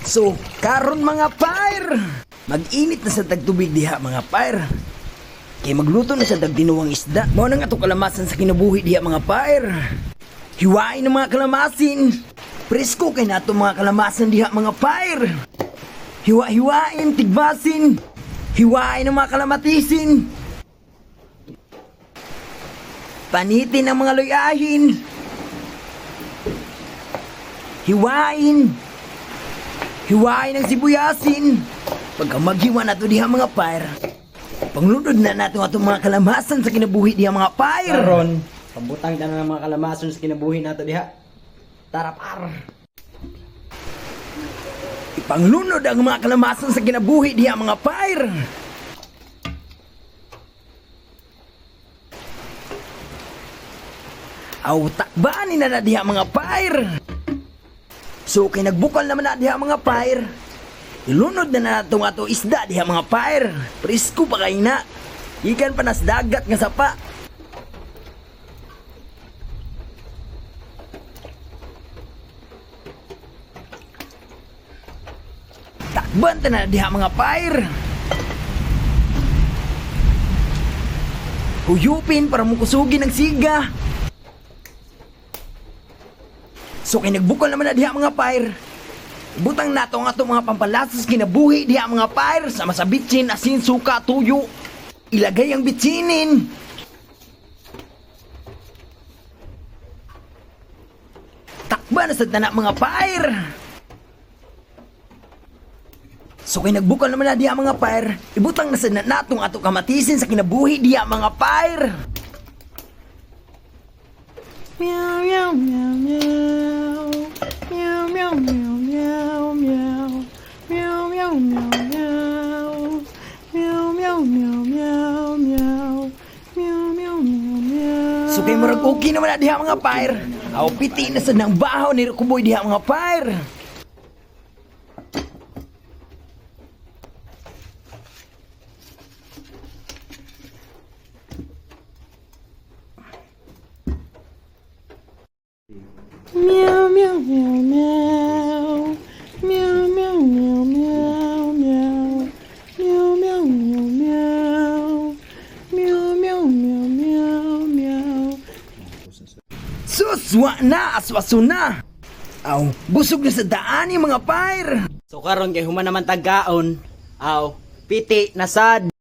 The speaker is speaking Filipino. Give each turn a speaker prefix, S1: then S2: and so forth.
S1: So, karon mga fire, mag-init na sa tagtubig diha mga fire. Kay magluto na sa tagdinuwang isda. Mao nang ato kalamasan sa kinabuhi diha mga fire. Hiwain ng mga kalamasin. Presko kay nato mga kalamasan diha mga fire. Hiwa-hiwain, tigbasin. Hiwain ng mga kalamatisin. Panitin ang mga luyahin. Hiwain. Hiwain ang sibuyasin. Pagka maghiwa na ito diha mga fire, panglunod na nato atong mga kalamasan sa kinabuhi diha mga fire.
S2: Karon, pambutang ka na ng mga kalamason sa kinabuhi nato diha. Tara par.
S1: Ipanglunod ang mga kalamasan sa kinabuhi diha mga fire. Aw takbanin na diha mga fire. So kay nagbukal naman na diha mga fire, ilunod na natong ato isda diha mga fire. Presko pa kay na. Ikan pa nas dagat nga sapa. Takban ta na diha mga fire. Huyupin para mukusugin ng siga. So kay nagbukal naman na diha mga fire, butang nato ang ato mga pampalasas kinabuhi diha mga fire. Sama sa bitsin, asin, suka, tuyo. Ilagay ang bitsinin. Takba na sa tanak mga fire. So kay nagbukal naman na diha mga fire, ibutang na sa natong ato kamatisin sa kinabuhi diha mga fire.
S3: Meow meow meow meow. Meow meow meow meow meow. Meow meow meow meow. Meow meow meow meow meow. Meow meow meow meow.
S1: So kay murag okay naman na diha mga fire. Aw piti na sa nang bahaw ni Kuboy diha mga fire.
S3: Meow meow meow meow. Meow meow meow meow meow. Meow meow meow meow. Meow meow meow meow meow.
S1: Suswa na, aswaso na. Aw, busog na sa daan yung mga fire.
S2: So karon kay human naman tagkaon. Aw, piti na sad.